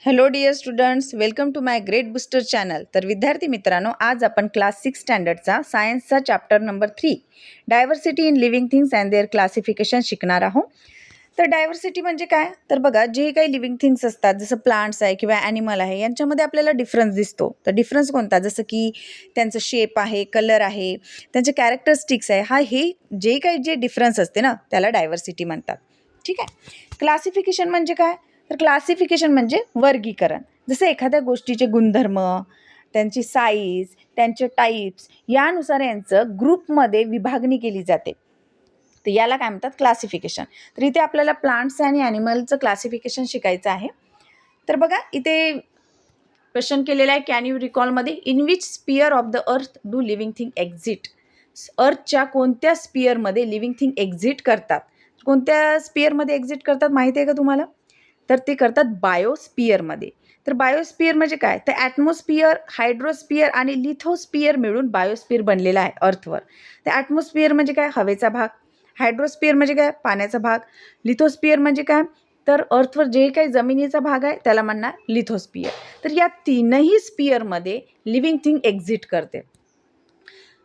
Hello dear students, welcome to my great booster channel. तर विद्यार्थी मित्रांनो, आज आपण क्लास 6 स्टँडर्डचा सायन्सचा chapter number 3 diversity in living things and their classification शिकणार आहोत. तर डायव्हर्सिटी म्हणजे काय? तर बघा, जे काही लिव्हिंग थिंग्स असतात, जसं प्लांट्स आहे किंवा ॲनिमल आहे, यांच्यामध्ये आपल्याला डिफरन्स दिसतो. तर डिफरन्स कोणता? जसं की त्यांचं शेप आहे, कलर आहे, त्यांचे कॅरेक्टरिस्टिक्स आहे, हे जे डिफरन्स असते ना, त्याला डायव्हर्सिटी म्हणतात. ठीक आहे. क्लासिफिकेशन म्हणजे काय? तर क्लासिफिकेशन म्हणजे वर्गीकरण. जसं एखाद्या गोष्टीचे गुणधर्म, त्यांची साईज, त्यांचे टाईप्स यानुसार यांचं ग्रुपमध्ये विभागणी केली जाते. तर याला काय म्हणतात? क्लासिफिकेशन. तर इथे आपल्याला प्लांट्स आणि ॲनिमलचं क्लासिफिकेशन शिकायचं आहे. तर बघा, इथे क्वेश्चन केलेला आहे, कॅन यू रिकॉलमध्ये in which sphere of the earth do living thing exit. अर्थच्या कोणत्या स्पियरमध्ये लिव्हिंग थिंग एक्झिट करतात? कोणत्या स्पियरमध्ये एक्झिट करतात माहिती आहे का तुम्हाला? तर ते करतात बायोस्पियरमध्ये. तर बायोस्पियर म्हणजे काय? तर ॲटमॉस्फियर, हायड्रोस्पियर आणि लिथोस्पियर मिळून बायोस्पियर बनलेला आहे अर्थवर. तर ॲटमॉस्फियर म्हणजे काय? हवेचा भाग. हायड्रोस्पियर म्हणजे काय? पाण्याचा भाग. लिथोस्पियर म्हणजे काय? तर अर्थवर जे काही जमिनीचा भाग आहे त्याला म्हणणार लिथोस्पियर. तर या तीनही स्पियरमध्ये लिव्हिंग थिंग एक्झिट करते.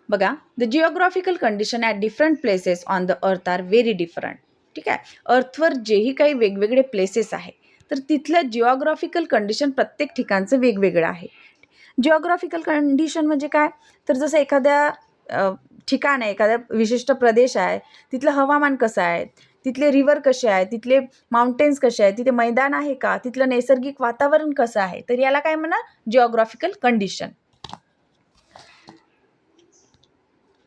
बघा, the geographical condition at different places on the earth are very different. ठीक आहे. अर्थवर जेही काही वेगवेगळे प्लेसेस आहे, तर तिथलं जिओग्राफिकल कंडिशन प्रत्येक ठिकाणचं वेगवेगळं आहे. जिओग्राफिकल कंडिशन म्हणजे काय? तर जसं एखाद्या ठिकाण आहे, एखाद्या विशिष्ट प्रदेश आहे, तिथलं हवामान कसं आहे, तिथले रिव्हर कसे आहेत, तिथले माउंटेन्स कसे आहेत, तिथे मैदान आहे का, तिथलं नैसर्गिक वातावरण कसं आहे, तर याला काय म्हणणार? Geographical condition.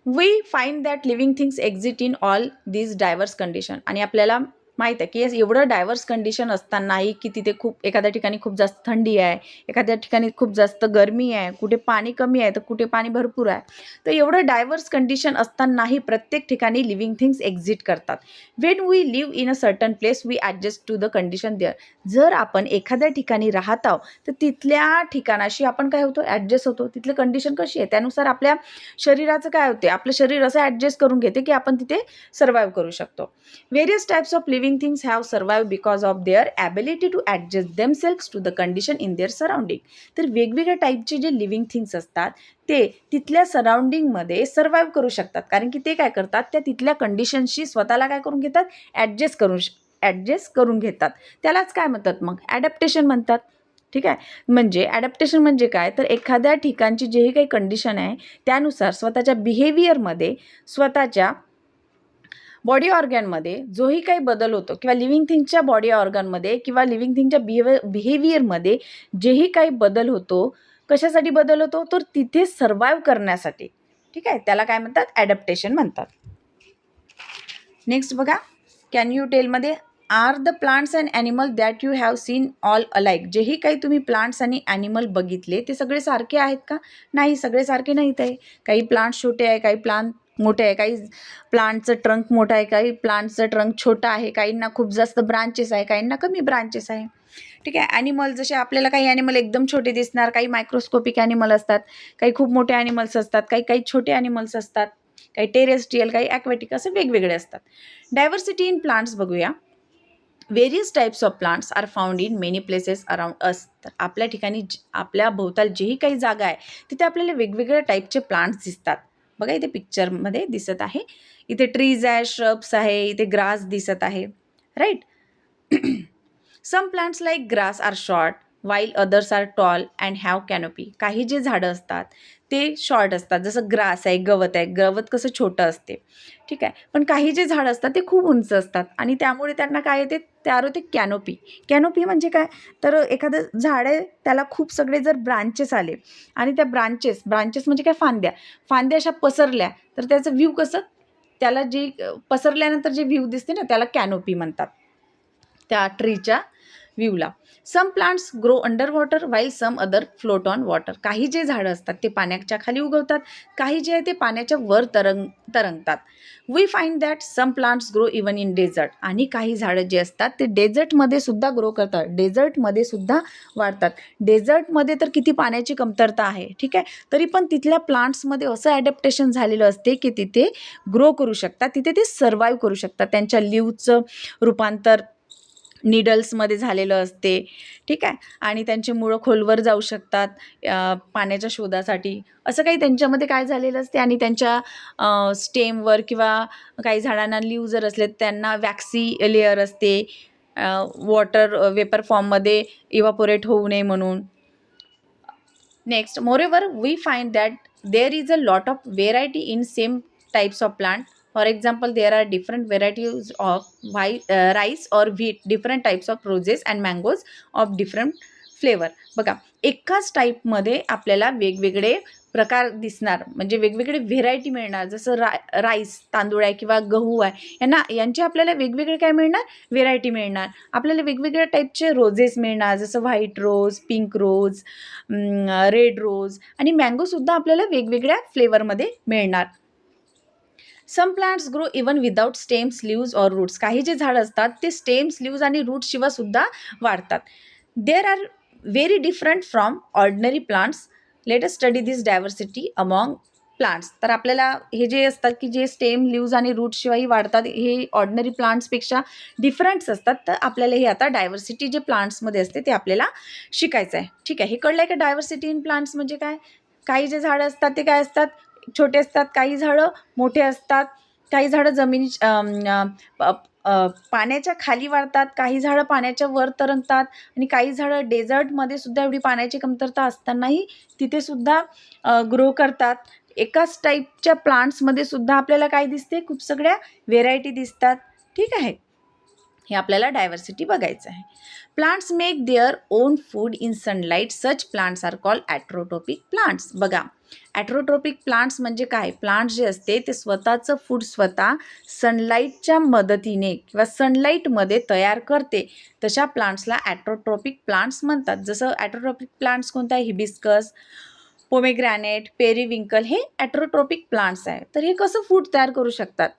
We find that living things exist in all these diverse condition. आणि आपल्याला माहीत आहे की एवढं डायव्हर्स कंडिशन असतानाही की तिथे खूप एखाद्या ठिकाणी खूप जास्त थंडी आहे, एखाद्या ठिकाणी खूप जास्त गरमी आहे, कुठे पाणी कमी आहे तर कुठे पाणी भरपूर आहे. तर एवढं डायव्हर्स कंडिशन असतानाही प्रत्येक ठिकाणी लिव्हिंग थिंग्स एक्झिट करतात. When we live in a certain place we adjust to the condition there. जर आपण एखाद्या ठिकाणी राहत आहोत तर तिथल्या ठिकाणाशी आपण काय होतो? ॲडजस्ट होतो. तिथली कंडिशन कशी आहे त्यानुसार आपल्या शरीराचं काय होते? आपलं शरीर असं ॲडजस्ट करून घेते की आपण तिथे सर्व्हाइव्ह करू शकतो. Various types of living things have survive because of their ability to adjust themselves to the condition in their surrounding. तर वेगवेगळ्या टाईपचे जे लिव्हिंग थिंग्स असतात ते तिथल्या सराउंडिंगमध्ये सर्व्हाइव्ह करू शकतात, कारण की ते काय करतात? त्या तिथल्या कंडिशनशी स्वतःला काय करून घेतात? ॲडजस्ट करून घेतात. त्यालाच काय म्हणतात मग? ॲडॅप्टेशन म्हणतात. ठीक आहे. म्हणजे ॲडॅप्टेशन म्हणजे काय? तर एखाद्या ठिकाणची जेही काही कंडिशन आहे त्यानुसार स्वतःच्या बिहेवियरमध्ये, स्वतःच्या बॉडी ऑर्गनमध्ये जोही काही बदल होतो किंवा लिव्हिंग थिंगच्या बॉडी ऑर्गनमध्ये किंवा लिव्हिंग थिंगच्या बिहेवियरमध्ये जेही काही बदल होतो, कशासाठी बदल होतो? तर तिथे सर्व्हाइव्ह करण्यासाठी. ठीक आहे. त्याला काय म्हणतात? ॲडॅप्टेशन म्हणतात. नेक्स्ट बघा, कॅन यू टेलमध्ये are the plants and animal that you have seen all alike. जेही काही तुम्ही प्लांट्स आणि ॲनिमल बघितले ते सगळे सारखे आहेत का? नाही, सगळे सारखे नाहीत आहे. काही प्लांट्स छोटे आहे, काही प्लांट मोठे आहे, काही प्लांटचं ट्रंक मोठं आहे, काही प्लांटचं ट्रंक छोटं आहे, काहींना खूप जास्त ब्रांचेस आहे, काहींना कमी ब्रांचेस आहे. ठीक आहे. ॲनिमल जसे आपल्याला काही ॲनिमल एकदम छोटे दिसणार, काही मायक्रोस्कोपिक ॲनिमल असतात, काही खूप मोठे ॲनिमल्स असतात, काही छोटे ॲनिमल्स असतात, काही टेरेस्ट्रियल, काही ॲक्वॅटिक, असे वेगवेगळे असतात. डायव्हर्सिटी इन प्लांट्स बघूया. Various types of plants are found in many places around us. तर आपल्या ठिकाणी आपल्या भोवताल जेही काही जागा आहे तिथे आपल्याला वेगवेगळ्या टाईपचे प्लांट्स दिसतात. बघा, इथे पिक्चरमध्ये दिसत आहे. इथे ट्रीज आहे, श्रब्स आहे, इथे ग्रास दिसत आहे, right. Some plants like grass are short while others are tall and have canopy. काही जे झाडं असतात ते शॉर्ट असतात, जसं ग्रास आहे, गवत आहे. गवत कसं छोटं असते, ठीक आहे. पण काही जे झाडं असतात ते खूप उंच असतात आणि त्यामुळे त्यांना काय येते? तयार होते कॅनोपी. कॅनोपी म्हणजे काय? तर एखादं झाड आहे त्याला खूप सगळे जर ब्रांचेस आले आणि त्या ब्रांचेस म्हणजे काय? फांद्या अशा पसरल्या तर त्याचं व्ह्यू कसं? त्याला जे पसरल्यानंतर जे व्ह्यू दिसते ना त्याला कॅनोपी म्हणतात, त्या ट्रीच्या व्ह्यूला. Some plants grow under water while some other float on water. काही जे झाडं असतात ते पाण्याच्या खाली उगवतात, काही जे आहे ते पाण्याच्या वर तरंगतात. We find that some plants grow even in desert. आणि काही झाडं जे असतात ते डेझर्टमध्ये सुद्धा ग्रो करतात, डेझर्टमध्ये सुद्धा वाढतात. डेझर्टमध्ये तर किती पाण्याची कमतरता आहे, ठीक आहे. तरी पण तिथल्या प्लांट्समध्ये असं ॲडॅप्टेशन झालेलं असते की तिथे ग्रो करू शकतात, तिथे ते सर्व्हाइव्ह करू शकतात. त्यांच्या लिव्हचं रूपांतर निडल्समध्ये झालेलं असते, ठीक आहे. आणि त्यांची मुळं खोलवर जाऊ शकतात पाण्याच्या शोधासाठी. असं काही त्यांच्यामध्ये काय झालेलं असते आणि त्यांच्या स्टेमवर किंवा काही झाडांना लीव जर असले त्यांना वॅक्सी लेयर असते, वॉटर वेपर फॉर्ममध्ये इव्हापोरेट होऊ नये म्हणून. Next, moreover, we find that there is a lot of variety in same types of plant. For example, there are different varieties of rice or wheat, different types of roses and mangoes of different flavor. बघा, एकाच टाईपमध्ये आपल्याला वेगवेगळे प्रकार दिसणार, म्हणजे वेगवेगळे variety मिळणार. जसं राईस तांदूळ आहे किंवा गहू आहे, यांचे आपल्याला वेगवेगळे काय मिळणार, व्हेरायटी मिळणार. आपल्याला वेगवेगळ्या टाईपचे रोजेस मिळणार, जसं white rose, pink rose, red rose, आणि मँगोसुद्धा आपल्याला वेगवेगळ्या फ्लेवरमध्ये मिळणार. Some plants grow even without stems, leaves or roots. काही जे झाड असतात ते स्टेम्स, लीव्ज आणि रूट्स शिवाय सुद्धा वाढतात. There are very different from ordinary plants. Let us study this diversity among plants. तर आपल्याला हे जे असतात की जे स्टेम, लीव्ज आणि रूट्स शिवाय वाढतात, हे ऑर्डिनरी प्लांट्सपेक्षा डिफरंट्स असतात. तर आपल्याला हे आता डायव्हर्सिटी जे प्लांट्समध्ये असते ते आपल्याला शिकायचं आहे. ठीक आहे, हे कळलं आहे का डायव्हर्सिटी इन प्लांट्स म्हणजे काय. काही जे झाडं असतात ते काय असतात, छोटे असतात, काही झाडं मोठे असतात, काही झाडं पाण्याच्या खाली वाढतात, काही झाडं पाण्याच्या वर तरंगतात, आणि काही झाडं डेझर्टमध्ये सुद्धा एवढी पाण्याची कमतरता असतानाही तिथे सुद्धा ग्रो करतात. एकाच टाईपच्या प्लांट्समध्ये सुद्धा आपल्याला काय दिसते, खूप सगळ्या व्हेरायटी दिसतात. ठीक आहे, हे आपल्याला डायव्हर्सिटी बघायचं आहे. Plants make their own food in sunlight. Such plants are called autotrophic plants. बघा, ॲट्रोट्रॉपिक प्लांट्स म्हणजे काय, प्लांट्स जे असते ते स्वतःचं फूड स्वतः सनलाईटच्या मदतीने किंवा सनलाईटमध्ये तयार करते, तशा प्लांट्सला ॲट्रोट्रॉपिक प्लांट्स म्हणतात. जसं ॲट्रोट्रॉपिक प्लांट्स कोणता आहे, हिबिस्कस, पोमेग्रॅनेट, पेरिविंकल, हे ॲट्रोट्रॉपिक प्लांट्स आहे. तर हे कसं फूड तयार करू शकतात,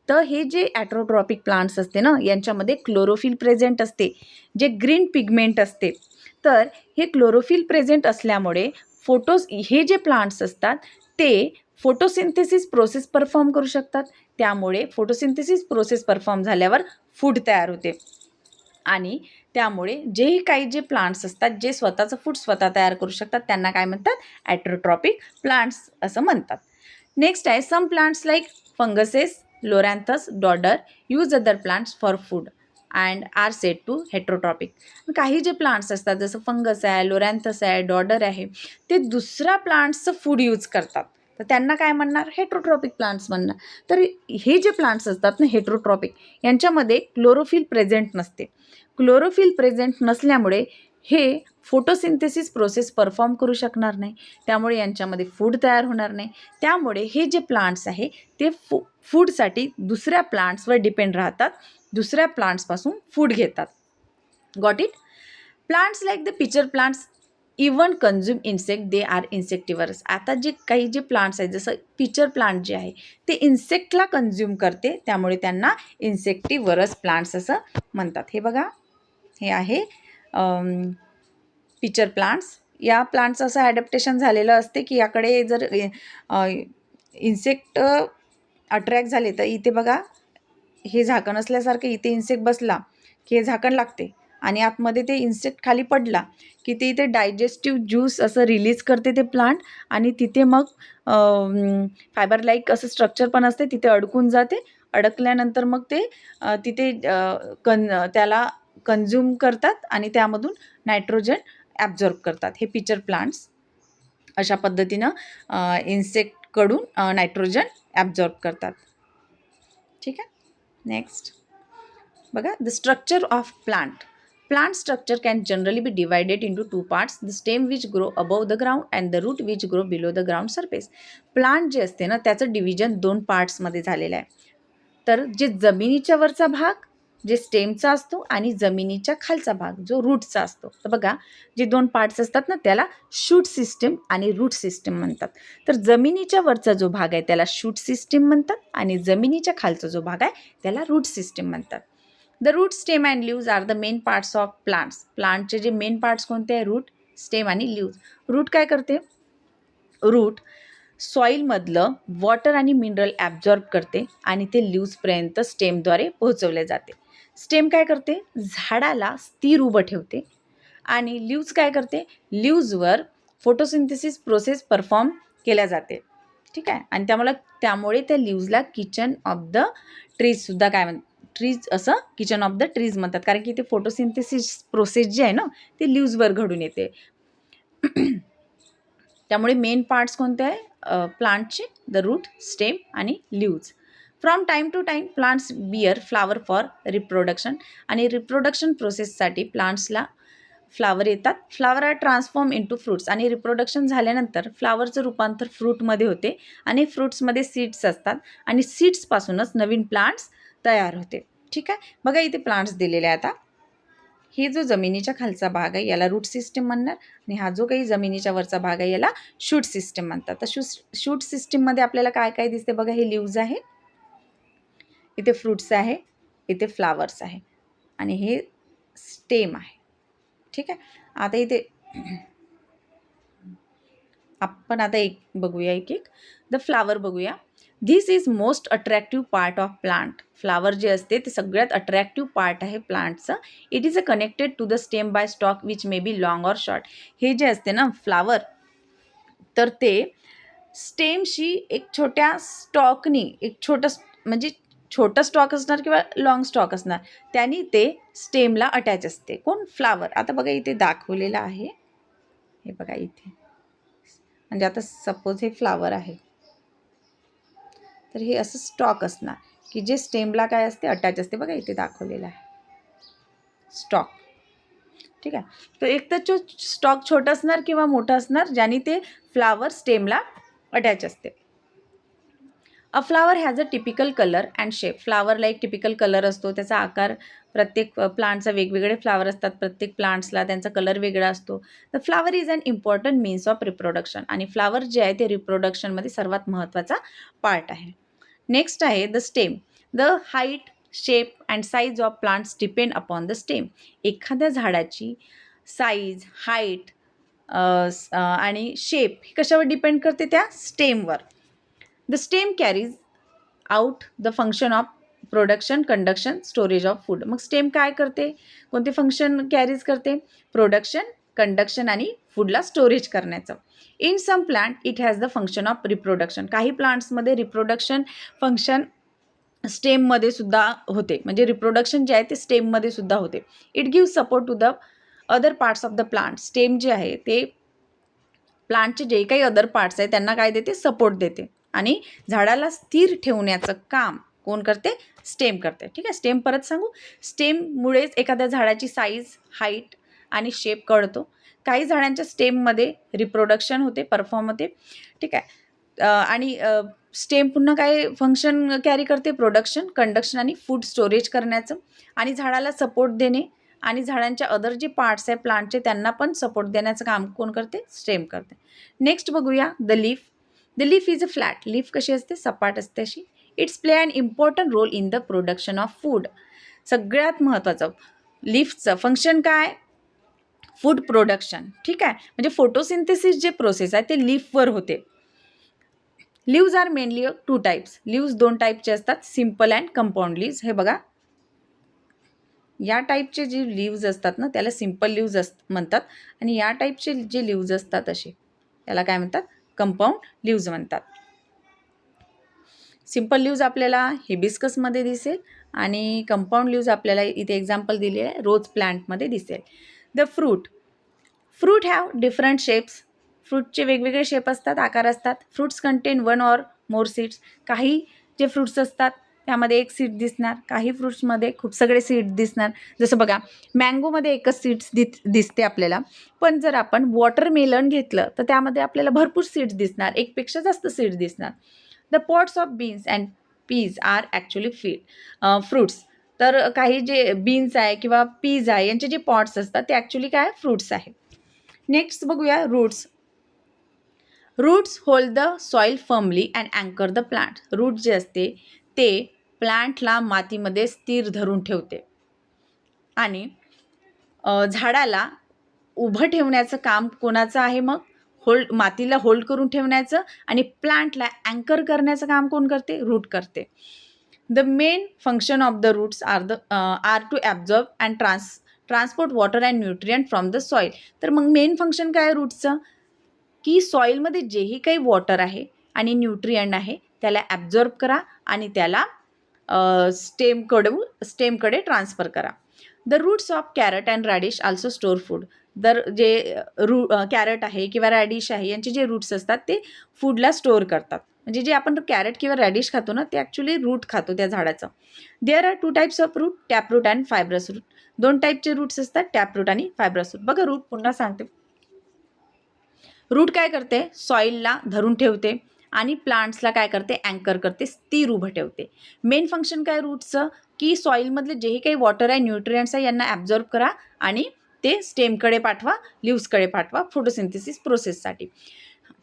तर हे जे ॲट्रोट्रॉपिक प्लांट्स असते ना, यांच्यामध्ये क्लोरोफिल प्रेझेंट असते, जे ग्रीन पिगमेंट असते. तर हे क्लोरोफिल प्रेझेंट असल्यामुळे हे जे प्लांट्स असतात ते फोटोसिंथेसिस प्रोसेस परफॉर्म करू शकतात. त्यामुळे फोटोसिंथेसिस प्रोसेस परफॉर्म झाल्यावर फूड तयार होते, आणि त्यामुळे जे काही जे प्लांट्स असतात जे स्वतःचं फूड स्वतः तयार करू शकतात त्यांना काय म्हणतात, ॲट्रोट्रॉपिक प्लांट्स असं म्हणतात. नेक्स्ट आहे, some plants like funguses, Loranthus, dodder use other plants for food and are said to heterotrophic. काही जे प्लांट्स असतात जसं फंगस आहे, लोरॅन्थस आहे, डॉडर आहे, ते दुसऱ्या प्लांट्सचं फूड यूज करतात, तर त्यांना काय म्हणणार, हेट्रोट्रॉपिक प्लांट्स म्हणणार. तर हे जे प्लांट्स असतात ना हेट्रोट्रॉपिक, यांच्यामध्ये क्लोरोफिल प्रेझेंट नसते. क्लोरोफिल प्रेझेंट नसल्यामुळे हे फोटोसिंथेसिस प्रोसेस परफॉर्म करू शकणार नाही, त्यामुळे यांच्यामध्ये फूड तयार होणार नाही. त्यामुळे हे जे प्लांट्स आहे ते फूडसाठी दुसऱ्या प्लांट्सवर डिपेंड राहतात, दुसऱ्या प्लांट्सपासून फूड घेतात. Got it. Plants like the pitcher plants even consume insect, they are insectivorous. आता जे काही जे प्लांट्स आहेत जसं पिचर प्लांट जे आहे ते इन्सेक्टला कन्झ्युम करते, त्यामुळे त्यांना इन्सेक्टिव्हरस प्लांट्स असं म्हणतात. हे बघा, हे आहे पिचर प्लांट्स. या प्लांट्सचं असं ॲडॅप्टेशन झालेलं असते की याकडे जर इन्सेक्ट अट्रॅक्ट झाले तर इथे बघा हे झाकण असल्यासारखं इथे इन्सेक्ट बसला की हे झाकण लागते, आणि आतमध्ये ते इन्सेक्ट खाली पडला की ते इथे डायजेस्टिव्ह ज्यूस असं रिलीज करते ते प्लांट, आणि तिथे मग फायबर लाईक असं स्ट्रक्चर पण असते, तिथे अडकून जाते. अडकल्यानंतर मग ते तिथे त्याला कन्झ्युम करतात आणि त्यामधून नायट्रोजन ॲब्झॉर्ब करतात. हे पिचर प्लांट्स अशा पद्धतीनं इन्सेक्टकडून नायट्रोजन ॲब्झॉर्ब करतात. ठीक आहे, नेक्स्ट बघा, the structure of plant. Plant structure can generally be divided into two parts, the stem which grow above the ground and the root which grow below the ground surface. Plant जे असते ना त्याचं division दोन पार्ट्समध्ये झालेलं आहे. तर जे जमिनीच्या वरचा भाग जे स्टेमचा असतो आणि जमिनीच्या खालचा भाग जो रूटचा असतो. तर बघा, जे दोन पार्ट्स असतात ना त्याला शूट सिस्टीम आणि रूट सिस्टीम म्हणतात. तर जमिनीच्या वरचा जो भाग आहे त्याला शूट सिस्टीम म्हणतात, आणि जमिनीच्या खालचा जो भाग आहे त्याला रूट सिस्टीम म्हणतात. The root, stem and leaves are the main parts of plants. प्लांटचे जे मेन पार्ट्स कोणते आहे, रूट, स्टेम आणि लीव्ज. रूट काय करते, रूट सॉईलमधलं वॉटर आणि मिनरल ॲब्झॉर्ब करते आणि ते लीव्जपर्यंत स्टेमद्वारे पोहोचवले जाते. स्टेम काय करते, झाडाला स्थिर उभं ठेवते. आणि लीव्ज काय करते, लीव्जवर फोटोसिंथेसिस प्रोसेस परफॉर्म केल्या जाते. ठीक आहे. आणि त्यामुळे त्या लीव्जला किचन ऑफ द ट्रीजसुद्धा काय ट्रीज असं किचन ऑफ द ट्रीज म्हणतात, कारण की ते फोटोसिंथेसिस प्रोसेस जी आहे ना ते लीव्जवर घडून येते. त्यामुळे मेन पार्ट्स कोणते आहे प्लांटचे, द रूट, स्टेम आणि leaves. From time to time plants bear flower for reproduction. आणि रिप्रोडक्शन प्रोसेससाठी प्लांट्सला फ्लावर येतात. Flower are transform into fruits. आणि रिप्रोडक्शन झाल्यानंतर फ्लावरचं रूपांतर फ्रूटमध्ये होते आणि फ्रूट्समध्ये सीड्स असतात आणि सीड्सपासूनच नवीन प्लांट्स तयार होते. ठीक आहे. बघा इथे प्लांट्स दिलेले आहे. आता ही जो जमिनीच्या खालचा भाग आहे याला रूट सिस्टीम म्हणणार आणि हा जो काही जमिनीच्या वरचा भाग आहे याला शूट सिस्टीम म्हणतात. तर शूट सिस्टीममध्ये आपल्याला काय काय दिसते बघा, हे लीव्ज आहे, इथे फ्रूट्स आहे, इथे फ्लावर्स आहे आणि हे स्टेम आहे. ठीक आहे. आता इथे आपण आता एक बघूया, एक द फ्लावर बघूया. This is most attractive part of plant. Flower जे असते ते सगळ्यात अट्रॅक्टिव्ह पार्ट आहे प्लांटचं. It is a connected to the stem by stalk which may be long or short. हे जे असते ना फ्लावर, तर ते स्टेमशी एक छोट्या स्टॉकनी, एक म्हणजे छोटा स्टॉक असणार किंवा लॉंग स्टॉक असणार, त्यांनी ते स्टेमला अटॅच असते. कोण, फ्लावर. आता बघा इथे दाखवलेलं आहे, हे बघा इथे, म्हणजे आता सपोज हे फ्लावर आहे तर हे असं स्टॉक असणार की जे स्टेमला काय असते, अटॅच असते. बघा इथे दाखवलेलं आहे स्टॉक. ठीक आहे. तर एक तर स्टॉक छोटा असणार किंवा मोठा असणार ज्याने ते फ्लावर स्टेमला अटॅच असते. A flower has a typical colour and shape. फ्लावरला एक टिपिकल कलर असतो, त्याचा आकार, प्रत्येक प्लांटचा वेगवेगळे फ्लावर असतात, प्रत्येक प्लांट्सला त्यांचा कलर वेगळा असतो. The flower is an important means of reproduction. आणि फ्लावर जे आहे ते रिप्रोडक्शनमध्ये सर्वात महत्त्वाचा पार्ट आहे. नेक्स्ट आहे the stem. The height, shape and size of plants depend upon the stem. एखाद्या झाडाची साईज, हाईट आणि शेप ही कशावर डिपेंड करते, त्या स्टेमवर. The stem carries out the function of production, conduction, storage of food. मग स्टेम काय करते, कोणते फंक्शन कॅरीज करते, प्रोडक्शन, कंडक्शन आणि फूडला स्टोरेज करण्याचं. In some plant it has the function of reproduction. काही प्लांट्समध्ये रिप्रोडक्शन फंक्शन स्टेममध्ये सुद्धा होते, म्हणजे रिप्रोडक्शन जे आहे ते स्टेममध्ये सुद्धा होते. It give support to the other parts of the plant. Stem जे आहे ते प्लांटचे जे काही अदर पार्ट्स आहेत त्यांना काय देते, सपोर्ट देते. आणि झाडाला स्थिर ठेवण्याचं काम कोण करते, स्टेम करते. ठीक आहे. स्टेम परत सांगू, स्टेममुळेच एखाद्या झाडाची साईज, हाईट आणि शेप कळतो. काही झाडांच्या स्टेममध्ये रिप्रोडक्शन होते, परफॉर्म होते. ठीक आहे. आणि स्टेम पुन्हा काय फंक्शन कॅरी करते, प्रोडक्शन, कंडक्शन आणि फूड स्टोरेज करण्याचं. आणि झाडाला सपोर्ट देणे आणि झाडांच्या अदर जे पार्ट्स आहे प्लांटचे त्यांना पण सपोर्ट देण्याचं काम कोण करते, स्टेम करते. नेक्स्ट बघूया the leaf. The leaf is a flat. Leaf कशी असते, सपाट असते अशी. It's play an important role in the production of food. सगळ्यात महत्त्वाचं लीफचं फंक्शन काय, फूड प्रोडक्शन. ठीक आहे. म्हणजे फोटोसिंथेसिस जे प्रोसेस आहे ते लीफवर होते. Leaves are mainly 2 types. Leaves 2 टाईपचे असतात, सिम्पल अँड कंपाऊंड लीव्ज. हे बघा, या टाईपचे जे लीव्ज असतात ना त्याला सिम्पल लीव्ज म्हणतात आणि या टाईपचे जे लीव्ज असतात असे त्याला काय म्हणतात, कंपाऊंड लीव्ज म्हणतात. सिम्पल लीव्ज आपल्याला हिबिस्कसमध्ये दिसेल आणि कंपाऊंड लीव्ज आपल्याला इथे एक्झाम्पल दिले आहे रोज प्लांटमध्ये दिसेल. The fruit. Fruit have different shapes. फ्रूटचे वेगवेगळे शेप असतात, आकार असतात. Fruits content 1 or more seeds. काही जे फ्रूट्स असतात त्यामध्ये एक सीड दिसणार, काही फ्रूट्समध्ये खूप सगळे सीड दिसणार. जसं बघा मँगोमध्ये एकच सीड्स दिसते आपल्याला, पण जर आपण वॉटरमेलन घेतलं तर त्यामध्ये आपल्याला भरपूर सीड्स दिसणार, एकपेक्षा जास्त सीड्स दिसणार. The pods of beans and peas are actually fruits. तर काही जे बीन्स आहे किंवा पीज आहे यांचे जे पॉट्स असतात ते ॲक्च्युली काय, फ्रूट्स आहे. नेक्स्ट बघूया roots. Roots hold the soil firmly and अँकर द प्लांट. रूट जे असते ते प्लांटला मातीमध्ये स्थिर धरून ठेवते आणि झाडाला उभं ठेवण्याचं काम कोणाचं आहे, मग मातीला होल्ड करून ठेवण्याचं आणि प्लांटला अँकर करण्याचं काम कोण करते, रूट करते. The main function of the roots are to absorb and transport water and nutrient from the soil. तर मग मेन फंक्शन काय आहे रूट्सचं, की सॉईलमध्ये जेही काही वॉटर आहे आणि न्यूट्रियंट आहे त्याला ॲब्झॉर्ब करा आणि त्याला स्टेमकडे ट्रान्सफर करा. The roots of carrot and radish also store food. तर जे कॅरट आहे किंवा रॅडिश आहे यांचे जे रूट्स असतात ते फूडला स्टोअर करतात. म्हणजे जे आपण कॅरट किंवा रॅडिश खातो ना ते ॲक्च्युली रूट खातो त्या झाडाचं. There are 2 types of root, taproot and fibrous root. 2 टाईपचे रूट्स असतात, टॅपरूट आणि फायब्रस रूट. बघा रूट पुन्हा सांगते. रूट काय करते, सॉईलला धरून ठेवते आणि प्लांट्सला काय करते, अँकर करते, स्थिर उभं ठेवते. मेन फंक्शन काय रूटचं, की सॉईलमधले जेही काही वॉटर आहे, न्यूट्रियंट्स आहे यांना ॲब्झॉर्ब करा आणि ते स्टेमकडे पाठवा, लिव्सकडे पाठवा फोटोसिंथेसिस प्रोसेससाठी.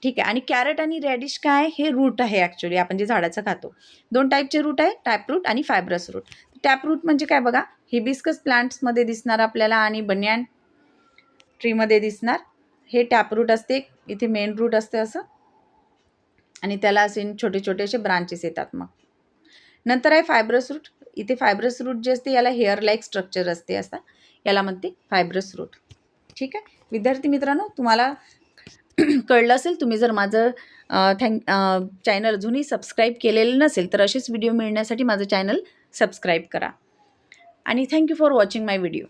ठीक आहे. आणि कॅरट आणि रॅडिश काय, हे रूट आहे ॲक्च्युली आपण जे झाडाचं खातो. 2 टाईपचे रूट आहे, टॅपरूट आणि फायब्रस रूट. टॅपरूट म्हणजे काय बघा, हिबिस्कस प्लांट्समध्ये दिसणार आपल्याला आणि बनियान ट्रीमध्ये दिसणार. हे टॅपरूट असते, इथे मेन रूट असते असं आणि त्याला असे छोटे छोटे असे ब्रांचेस येतात. मग नंतर आहे फायब्रस रूट. इथे फायब्रस रूट जे असते याला हेअर लाईक स्ट्रक्चर असते असं, याला म्हणते फायब्रस रूट. ठीक आहे विद्यार्थी मित्रांनो, तुम्हाला कळलं असेल. तुम्ही जर माझं चॅनल अजूनही सबस्क्राईब केलेलं नसेल तर असेच व्हिडिओ मिळण्यासाठी माझं चॅनल सबस्क्राईब करा. आणि thank you for watching my video.